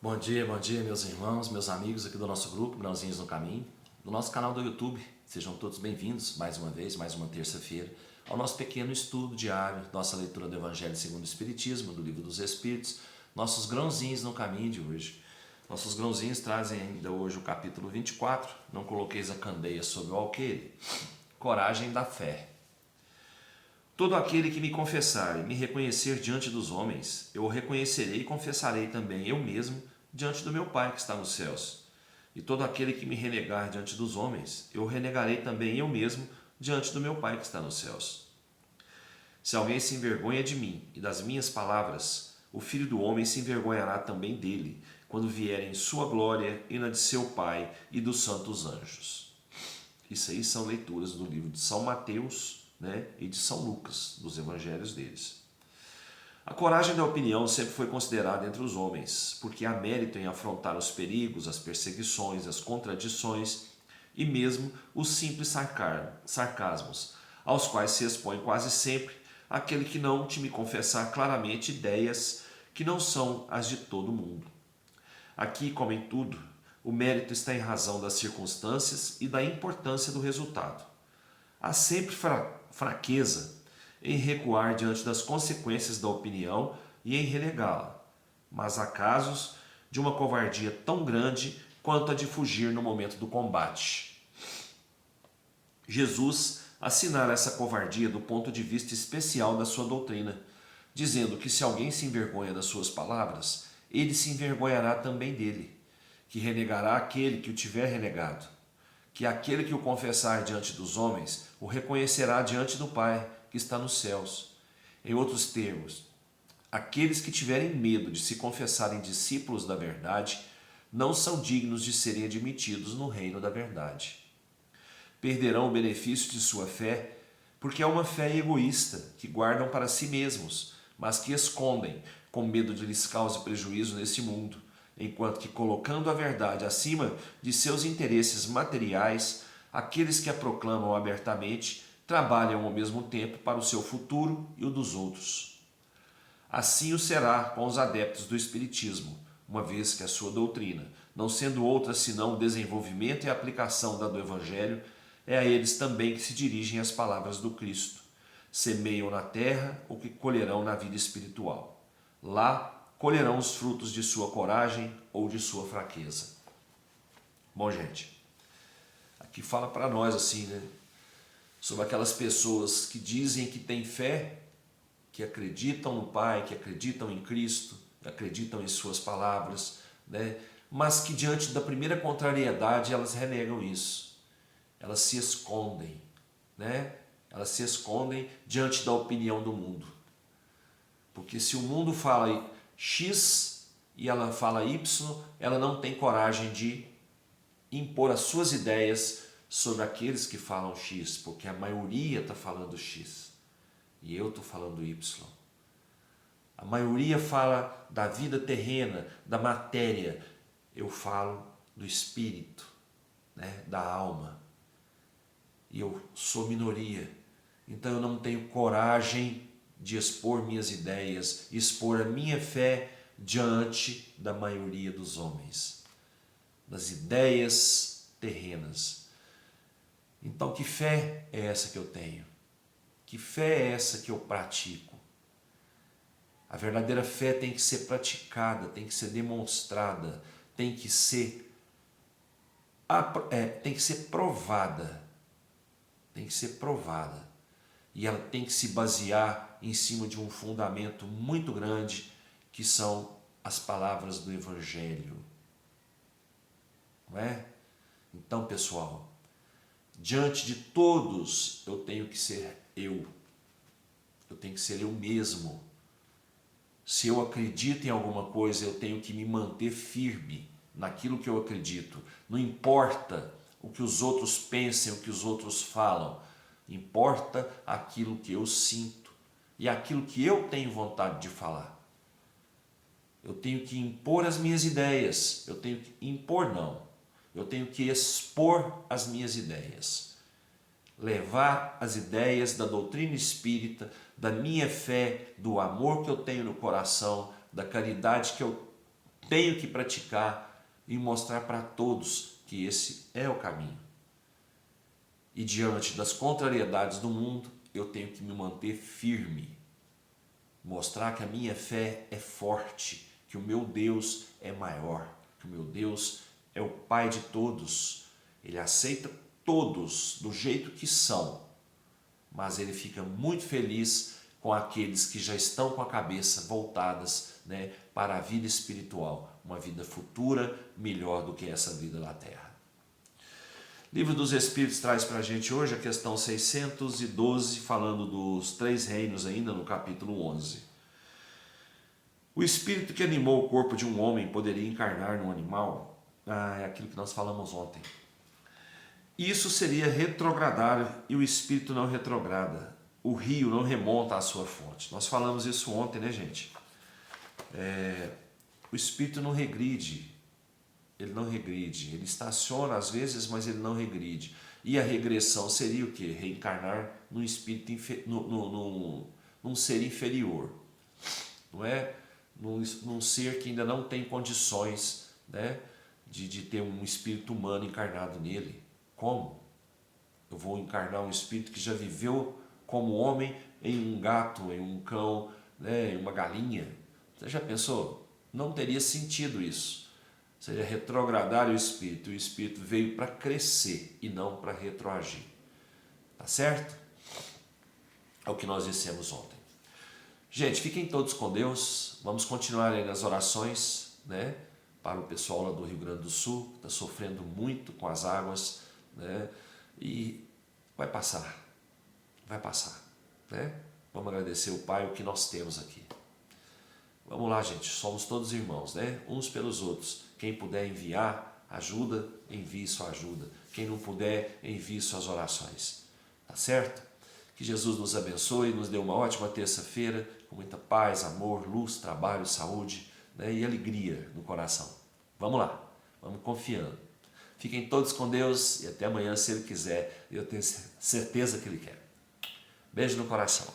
Bom dia, meus irmãos, meus amigos aqui do nosso grupo, Grãozinhos no Caminho, do nosso canal do YouTube. Sejam todos bem-vindos, mais uma vez, mais uma terça-feira, ao nosso pequeno estudo diário, nossa leitura do Evangelho segundo o Espiritismo, do Livro dos Espíritos, nossos grãozinhos no caminho de hoje. Nossos grãozinhos trazem ainda hoje o capítulo 24, Não coloqueis a candeia sobre o alqueire, Coragem da Fé. Todo aquele que me confessar e me reconhecer diante dos homens, eu o reconhecerei e confessarei também eu mesmo diante do meu Pai que está nos céus. E todo aquele que me renegar diante dos homens, eu o renegarei também eu mesmo diante do meu Pai que está nos céus. Se alguém se envergonha de mim e das minhas palavras, o Filho do Homem se envergonhará também dele, quando vier em sua glória e na de seu Pai e dos santos anjos. Isso aí são leituras do livro de São Mateus, e de São Lucas, dos evangelhos deles. A coragem da opinião sempre foi considerada entre os homens, porque há mérito em afrontar os perigos, as perseguições, as contradições e mesmo os simples sarcasmos, aos quais se expõe quase sempre aquele que não te me confessar claramente ideias que não são as de todo mundo. Aqui, como em tudo, o mérito está em razão das circunstâncias e da importância do resultado. Há sempre fraqueza em recuar diante das consequências da opinião e em renegá-la, mas há casos de uma covardia tão grande quanto a de fugir no momento do combate. Jesus assinala essa covardia do ponto de vista especial da sua doutrina, dizendo que se alguém se envergonha das suas palavras, ele se envergonhará também dele, que renegará aquele que o tiver renegado, que aquele que o confessar diante dos homens o reconhecerá diante do Pai que está nos céus. Em outros termos, aqueles que tiverem medo de se confessarem discípulos da verdade não são dignos de serem admitidos no reino da verdade. Perderão o benefício de sua fé, porque é uma fé egoísta que guardam para si mesmos, mas que escondem com medo de lhes cause prejuízo nesse mundo, enquanto que, colocando a verdade acima de seus interesses materiais, aqueles que a proclamam abertamente trabalham ao mesmo tempo para o seu futuro e o dos outros. Assim o será com os adeptos do Espiritismo, uma vez que a sua doutrina, não sendo outra senão o desenvolvimento e aplicação da do Evangelho, é a eles também que se dirigem as palavras do Cristo. Semeiam na terra o que colherão na vida espiritual. Lá colherão os frutos de sua coragem ou de sua fraqueza. Bom, gente, aqui fala para nós assim, sobre aquelas pessoas que dizem que têm fé, que acreditam no Pai, que acreditam em Cristo, que acreditam em suas palavras, mas que diante da primeira contrariedade elas renegam isso. Elas se escondem, Elas se escondem diante da opinião do mundo. Porque se o mundo fala X e ela fala Y, ela não tem coragem de impor as suas ideias sobre aqueles que falam X, porque a maioria está falando X e eu estou falando Y. A maioria fala da vida terrena, da matéria, eu falo do espírito, da alma. E eu sou minoria, então eu não tenho coragem de expor minhas ideias, expor a minha fé diante da maioria dos homens, das ideias terrenas. Então, que fé é essa que eu tenho? Que fé é essa que eu pratico? A verdadeira fé tem que ser praticada, tem que ser demonstrada, tem que ser provada. Tem que ser provada. E ela tem que se basear em cima de um fundamento muito grande, que são as palavras do Evangelho. Não é? Então, pessoal, diante de todos eu tenho que ser eu. Eu tenho que ser eu mesmo. Se eu acredito em alguma coisa, eu tenho que me manter firme naquilo que eu acredito. Não importa o que os outros pensem, o que os outros falam. Importa aquilo que eu sinto e aquilo que eu tenho vontade de falar. Eu tenho que impor as minhas ideias. Eu tenho que impor, não. Eu tenho que expor as minhas ideias. Levar as ideias da doutrina espírita, da minha fé, do amor que eu tenho no coração, da caridade que eu tenho que praticar e mostrar para todos que esse é o caminho. E diante das contrariedades do mundo, eu tenho que me manter firme. Mostrar que a minha fé é forte, que o meu Deus é maior, que o meu Deus é o Pai de todos. Ele aceita todos do jeito que são, mas ele fica muito feliz com aqueles que já estão com a cabeça voltadas, né, para a vida espiritual, uma vida futura melhor do que essa vida na Terra. Livro dos Espíritos traz para a gente hoje a questão 612, falando dos 3 reinos ainda no capítulo 11. O espírito que animou o corpo de um homem poderia encarnar num animal? É aquilo que nós falamos ontem. Isso seria retrogradar e o espírito não retrograda. O rio não remonta à sua fonte. Nós falamos isso ontem, né, gente? O espírito não regride. Ele não regride. Ele estaciona às vezes, mas ele não regride. E a regressão seria o quê? Reencarnar num espírito, num ser inferior. Não é? Num ser que ainda não tem condições, né, de ter um espírito humano encarnado nele. Como? Eu vou encarnar um espírito que já viveu como homem em um gato, em um cão, né, em uma galinha. Você já pensou? Não teria sentido isso. Seria retrogradar o espírito. O espírito veio para crescer e não para retroagir. Tá certo? É o que nós dissemos ontem. Gente, fiquem todos com Deus. Vamos continuar aí nas orações, né? Para o pessoal lá do Rio Grande do Sul, que está sofrendo muito com as águas, né? E vai passar, né? Vamos agradecer o Pai o que nós temos aqui. Vamos lá, gente, somos todos irmãos, né? Uns pelos outros. Quem puder enviar ajuda, envie sua ajuda. Quem não puder, envie suas orações. Tá certo? Que Jesus nos abençoe, nos dê uma ótima terça-feira, com muita paz, amor, luz, trabalho, saúde, né? E alegria no coração. Vamos lá, vamos confiando. Fiquem todos com Deus e até amanhã, se Ele quiser. Eu tenho certeza que Ele quer. Beijo no coração.